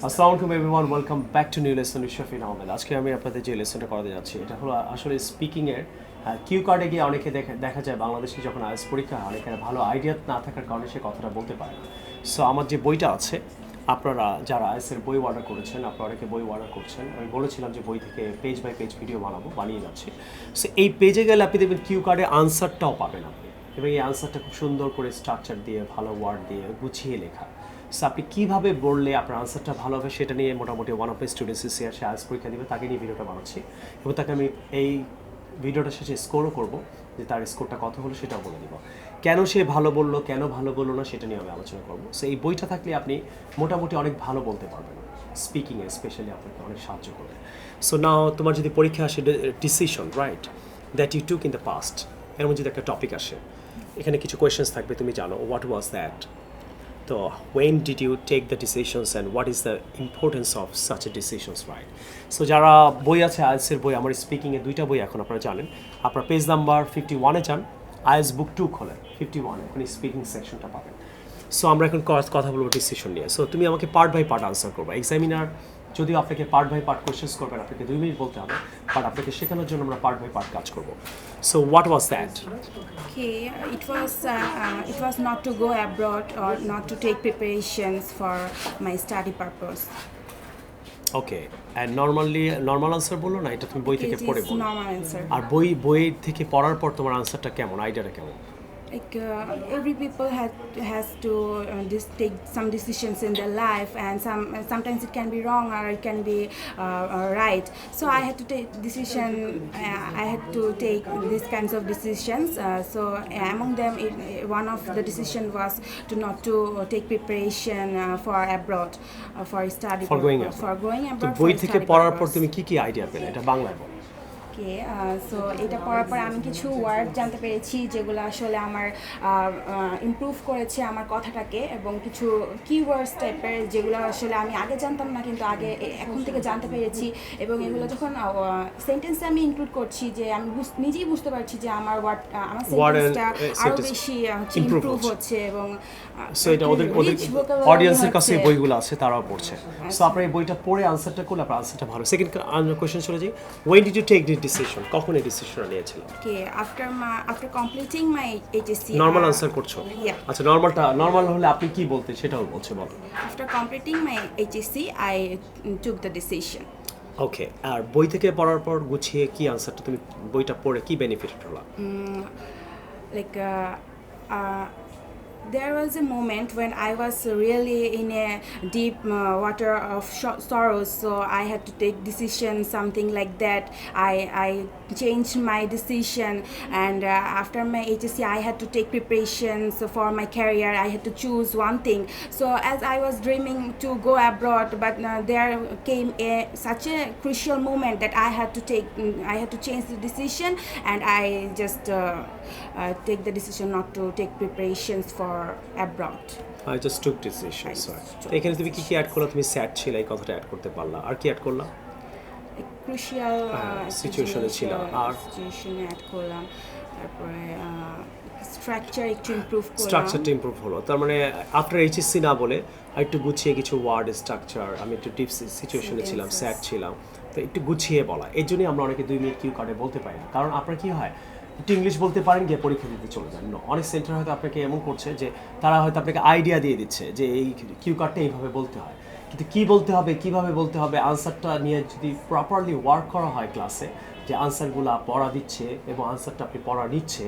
আসসালামু আলাইকুম everyone, welcome back to new lesson with Shafin Ahmed. আজকে আমি আপনাদের যে লেসনটা করাতে যাচ্ছি এটা হলো আসলে স্পিকিংয়ের কিউ কার্ডে গিয়ে অনেকে দেখা যায় বাংলাদেশে যখন আইএলটিএস পরীক্ষা হয় অনেকের ভালো আইডিয়া না থাকার কারণে সে কথাটা বলতে পারে না। সো আমার যে বইটা আছে, আপনারা যারা আইএলটিএসের বই অর্ডার করেছেন, আপনারা অনেকে বই অর্ডার করছেন, আমি বলেছিলাম যে বই থেকে পেজ বাই পেজ ভিডিও বানিয়ে যাচ্ছি। সো এই পেজে গেলে আপনি দেখবেন কিউ কার্ডে আনসারটাও পাবেন আপনি, এবং এই আনসারটা খুব সুন্দর করে স্ট্রাকচার দিয়ে, ভালো ওয়ার্ড দিয়ে গুছিয়ে লেখা। সো আপনি কীভাবে বললে আপনার আনসারটা ভালো হবে সেটা নিয়ে মোটামুটি one of my students say IELTS পরীক্ষা দিবে, তাকে নিয়ে ভিডিওটা বানাচ্ছি এবং তাকে আমি এই ভিডিওটা শেষে স্কোরও করবো, যে তার স্কোরটা কত হলো সেটাও বলে দিব। কেন সে ভালো বললো, কেন ভালো বললো না সেটা নিয়ে আমি আলোচনা করবো। সো এই বইটা থাকলে আপনি মোটামুটি অনেক ভালো বলতে পারবেন, স্পিকিংয়ে স্পেশালি আপনাকে অনেক সাহায্য করবে। সো নাও তোমার যদি পরীক্ষা আসে decision right that you took in the past, এরকম যদি একটা টপিক আসে, এখানে কিছু কোয়েশ্চেন্স থাকবে, তুমি জানো হোয়াট ওয়াজ দ্যাট, তো when did you take the decisions and what is the importance of such a decisions, right? So যারা বই আছে আইএলটিএসের বই, আমার স্পিকিংয়ে দুইটা বই এখন আপনারা জানেন, আপনার পেজ নাম্বার 51-এ যান, আইএলটিএস বুক 2 খোলেন 51, এখন স্পিকিং সেকশনটা পাবেন। সো আমরা এখন কথা বলবো ডিসিশন নিয়ে। সো তুমি আমাকে পার্ট বাই পার্ট আনসার করবো। এক্সামিনার যদিও আপনাকে পার্ট বাই পার্ট কোয়েশ্চেন্স করবেন, আপনাকে 2 মিনিট বলতে হবে, বাট আপনাকে শেখানোর জন্য আমরা পার্ট বাই পার্ট কাজ করবো। So what was that? Okay, it was not to go abroad or not to take preparations for my study purpose. Okay, and normal answer বললো না, এটা তুমি বই থেকে It পড়ে is বলো। normal answer. আর বই থেকে পড়ার পর তোমার আনসারটা কেমন, আইডিয়াটা কেমন? Like every people has to take some decisions in their life, and sometimes it can be wrong or it can be right. So I had to take decision. I had to take these kinds of decisions. So among them, one of the decision was to not to take preparation for abroad for study For going abroad. for going তো abroad বই for থেকে study পড়ার পর purpose. তুমি কি idea পেলে, এটা বাংলায় বলো। ওকে, সো এটা পড়ার পর আমি কিছু ওয়ার্ড জানতে পেরেছি যেগুলো আসলে আমার ইমপ্রুভ করেছে আমার কথাটাকে, এবং কিছু কিওয়ার্ডস টাইপের যেগুলো আসলে আমি আগে জানতাম না, কিন্তু এখন থেকে জানতে পেরেছি, এবং এগুলো যখন সেন্টেন্সে আমি ইনক্লুড করছি, যে আমি নিজেই বুঝতে পারছি যে আমার আমার সেন্টেন্সটা আরও বেশি ইমপ্রুভ হচ্ছে, এবং সো এটা ওদের অডিয়েন্সের কাছে বইগুলো আছে, তারাও পড়ছে। সো আপনার এই বইটা পড়ে আনসারটা করলে আপনার আনসারটা ভালো। সেকেন্ড কোয়েশ্চেন চলে যাই, when did you take this decision, কখন এই ডিসিশনটা নিয়েছিলাম? Okay, after completing my HSC. Normal answer করছো? আচ্ছা, নর্মাল হলে আপনি কি বলতে সেটাও বলছে, বলো। After completing my HSC, I took the decision. ওকে, আর বই থেকে পড়ার পর গুছিয়ে কি আনসারটা, তুমি বইটা পড়ে কি বেনিফিট হলো? Like there was a moment when I was really in a deep water of sorrows, so I had to take decision, something like that. I changed my decision, and after my HSC I had to take preparations for my career. I had to choose one thing. So as I was dreaming to go abroad, but there came such a crucial moment that I had to change the decision, and I just take the decision not to take preparations for abroad. I just took decision. এখানে তুমি কি add করলা? তুমি sad ছিল, এই কথাটা add করতে পারলা, আর কি অ্যাড করলা? ক্রুশিয়াল সিচুয়েশনে ছিল, আর সিচুয়েশনে অ্যাড করলাম, তারপরে স্ট্রাকচার একটু ইমপ্রুভ করলাম। স্ট্রাকচারটা ইমপ্রুভ হলো, তার মানে আফটার এইচএসসি না বলে একটু গুছিয়ে কিছু ওয়ার্ড স্ট্রাকচার, আমি একটু ডিপ সিচুয়েশনে ছিলাম, স্যাড ছিলাম, তো একটু গুছিয়ে বলা। এই জন্যই আমরা অনেকে 2 মিনিট কিউ কার্ডে বলতে পারি না, কারণ আপনার কি হয়, একটু ইংলিশ বলতে পারেন, গিয়ে পরীক্ষা দিতে চলে যান। অনেক সেন্টার হয়তো আপনাকে এমন করছে যে তারা হয়তো আপনাকে আইডিয়া দিয়ে দিচ্ছে যে এই কিউ কার্ডটা এইভাবে বলতে হয়, কিন্তু কী বলতে হবে, কীভাবে বলতে হবে, আনসারটা নিয়ে যদি প্রপারলি ওয়ার্ক করা হয় ক্লাসে, যে আনসারগুলো পড়া দিচ্ছে এবং আনসারটা আপনি পড়া নিচ্ছে,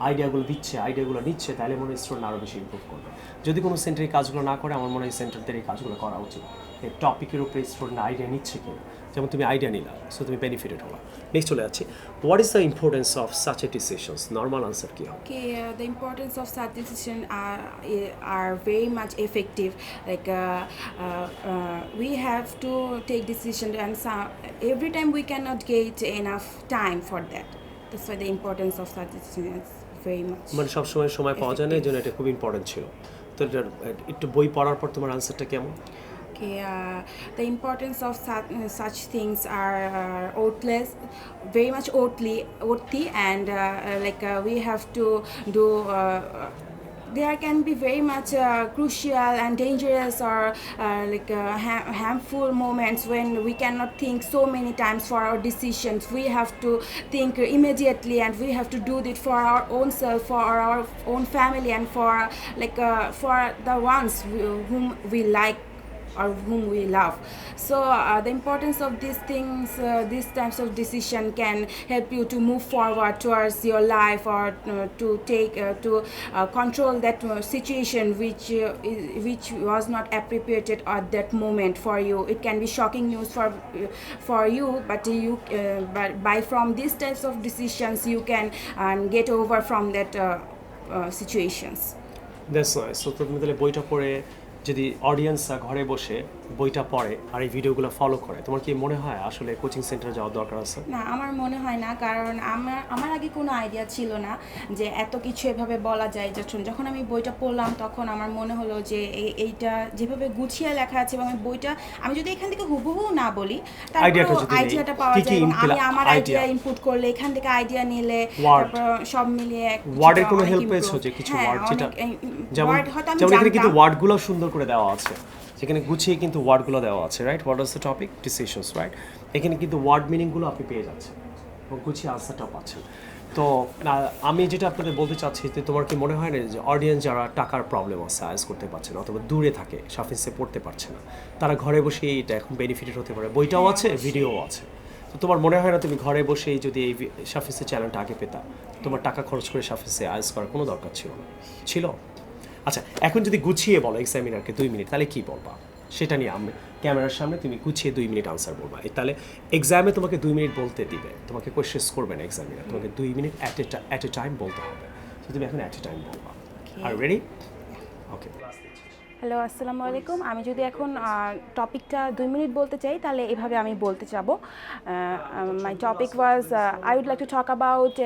আইডিয়াগুলো নিচ্ছে, তাহলে মনে হয় স্টুডেন্ট আরও বেশি ইমপ্রুভ করবে। যদি কোনো সেন্টার এই কাজগুলো না করে, আমার মনে হয় সেন্টারদের এই কাজগুলো করা উচিত। এই টপিকের উপরে স্টুডেন্ট আইডিয়া নিচ্ছে কিনা, যেমন তুমি আইডিয়া নিলা, সো তুমি বেনিফিটেড হলা। নেক্সট চলে যাচ্ছি, what is the importance of such a decisions, normal answer কী হবে? Okay, the importance of such decisions are very much effective. Like we have to take decisions, and every time we cannot get enough time for that. That's why the importance of such decisions is very much. মানে সবসময় সময় পাওয়া যায় না, এই জন্য এটা খুব ইম্পর্টেন্ট ছিল। তো একটু বই পড়ার পর তোমার আনসারটা কেমন? Okay, the importance of such things are very much worthy, and we have to do there can be very much crucial and dangerous or harmful moments when we cannot think so many times for our decisions. We have to think immediately, and we have to do it for our own self, for our own family, and for the ones whom we like or whom we love. So the importance of these things, these types of decision can help you to move forward towards your life, or to control that situation which was not appropriate at that moment for you. It can be shocking news for you, but by from these types of decisions you can get over from that situations. That's nice. So তুমি তাহলে বইটা পড়ে যদি অডিয়েন্সরা ঘরে বসে বইটা পড়ে আর এই ভিডিওগুলো ফলো করে, তোমার কি মনে হয় আসলে কোচিং সেন্টারে যাওয়ার দরকার আছে? না, আমার মনে হয় না, কারণ আমার আগে কোনো আইডিয়া ছিল না যে এত কিছু এভাবে বলা যায়। যখন আমি বইটা পড়লাম তখন আমার মনে হলো যে এইটা যেভাবে গুছিয়ে লেখা আছে, এবং বইটা আমি যদি এখান থেকে হুবহু না বলি, তারপর আইডিয়াটা পাওয়া যায়, এবং আমি আমার আইডিয়া ইনপুট করলে, এখান থেকে আইডিয়া নিলে, তারপর সব মিলিয়ে ওয়ার্ডের কোনো হেল্প পেয়েছো? যে কিছু ওয়ার্ড যেটা যেমন এখানে কিন্তু ওয়ার্ডগুলো সুন্দর করে দেওয়া আছে, সেখানে গুছিয়ে কিন্তু ওয়ার্ডগুলো দেওয়া আছে, right? What is the topic? Decisions, right? এখানে কিন্তু ওয়ার্ড মিনিংগুলো আপনি পেয়ে যাচ্ছেন এবং গুছিয়ে আনসারটাও পাচ্ছেন। তো আমি যেটা আপনাদের বলতে চাচ্ছি যে তোমার কি মনে হয় না যে অডিয়েন্স যারা টাকার প্রবলেম আছে, আইএলটিএস করতে পারছে না অথবা দূরে থাকে, শাফিন্সে পড়তে পারছে না, তারা ঘরে বসে এটা এখন বেনিফিটেড হতে পারে? বইটাও আছে, ভিডিওও আছে। তো তোমার মনে হয় না তুমি ঘরে বসেই যদি এই শাফিন্সের চ্যানেলটা আগে পেতা, তোমার টাকা খরচ করে শাফিন্সে আইএলটিএস করার কোনো দরকার ছিল না? ছিল? আচ্ছা, এখন যদি গুছিয়ে বলো এক্সামিনারকে 2 মিনিট, তাহলে কী বলবা? সেটা নিয়ে আমি ক্যামেরার সামনে তুমি গুছিয়ে 2 মিনিট আনসার বলবা। তাহলে এক্সামে তোমাকে 2 মিনিট বলতে দিবে, তোমাকে কোয়েশ্চেন্স করবে না এক্সামিনার, তোমাকে 2 মিনিট অ্যাট এ টাইম বলতে হবে। তো তুমি এখন অ্যাট এ টাইম বলবা। আর রেডি? ওকে। হ্যালো, আসসালামু আলাইকুম। আমি যদি এখন টপিকটা 2 মিনিট বলতে চাই, তাহলে এভাবে আমি বলতে চাবো। My topic was I would like to talk about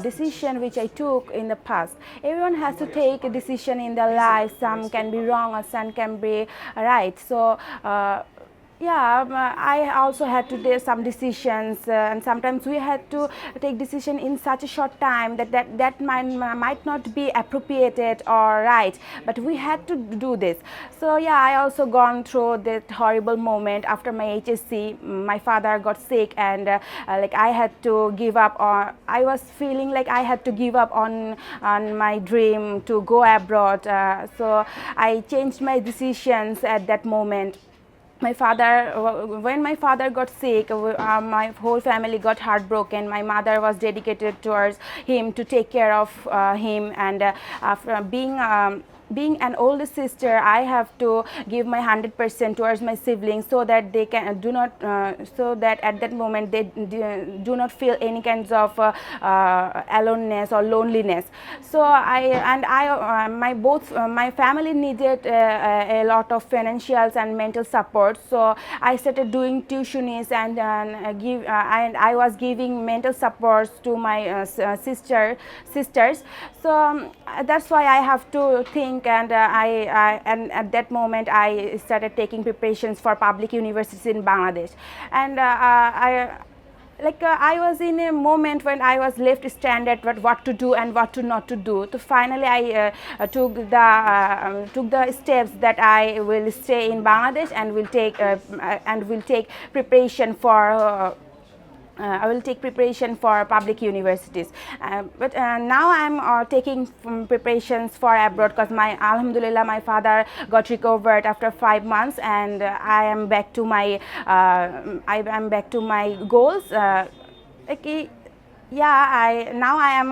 decision which I took in the past. Everyone has to take a decision in their life. Some can be wrong or some can be right. So I also had to take some decisions, and sometimes we had to take decision in such a short time that might not be appropriated or right, but we had to do this. So I also gone through that horrible moment after my HSC. My father got sick, and I had to give up, or I was feeling like I had to give up on my dream to go abroad. So I changed my decisions at that moment. When my father got sick, my whole family got heartbroken. My mother was dedicated towards him to take care of him, and after being an older sister, I have to give my 100% towards my siblings, so that they can so that at that moment they do not feel any kinds of aloneness or loneliness. So my family needed a lot of financials and mental support. So I started doing tuitions, and I was giving mental supports to my sisters. So that's why I have to think, and and at that moment I started taking preparations for public universities in Bangladesh. And I was in a moment when I was left stranded with what to do and what to not to do. So finally I took the steps that I will stay in Bangladesh and will take preparation for I will take preparation for public universities. But now I'm taking preparations for abroad, because alhamdulillah, my father got recovered after 5 months, and I am back to my goals. Now I am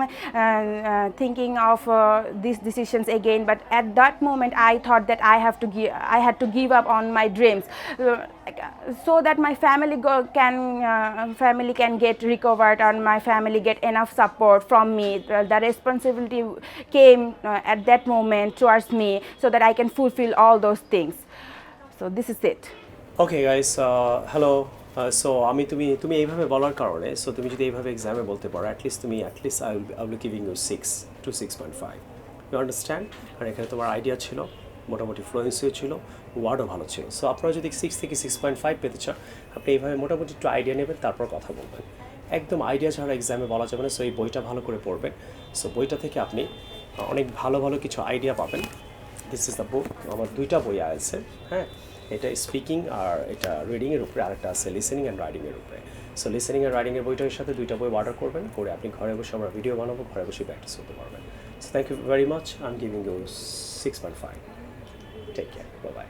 thinking of these decisions again, but at that moment I thought that I had to give up on my dreams, so that my family can get recovered, and my family get enough support from me. The responsibility came at that moment towards me, so that I can fulfill all those things. So this is it. Okay guys, hello. So তুমি এইভাবে বলার কারণে, so তুমি যদি এইভাবে এক্সামে বলতে পারো, at least I will giving you 6 to 6.5. You understand? আর এখানে তোমার আইডিয়া ছিল, মোটামুটি ফ্লুয়েন্সিও ছিল, ওয়ার্ডও ভালো ছিল। সো আপনারা যদি 6 থেকে 6.5 পেতে চান, আপনি এইভাবে মোটামুটি একটু আইডিয়া নেবেন, তারপর কথা বলবেন। একদম আইডিয়া ছাড়া এক্সামে বলা যাবে না। সো এই বইটা ভালো করে পড়বেন। সো বইটা থেকে আপনি অনেক ভালো ভালো কিছু আইডিয়া পাবেন। This is the book. আমার দুইটা বই আছে, হ্যাঁ, এটা স্পিকিং আর এটা রিডিংয়ের উপরে, আরেকটা আছে লিসেনিং অ্যান্ড রাইডিংয়ের উপরে। সো লিসেনিং অ্যান্ড রাইডিংয়ের বইটার সাথে দুইটা বই অর্ডার করবেন, করে আপনি ঘরে বসে আমরা ভিডিও বানাবো, ঘরে বসে প্র্যাকটিস করতে পারবেন। So thank you very much, I am giving you 6.5. Take care, bye by.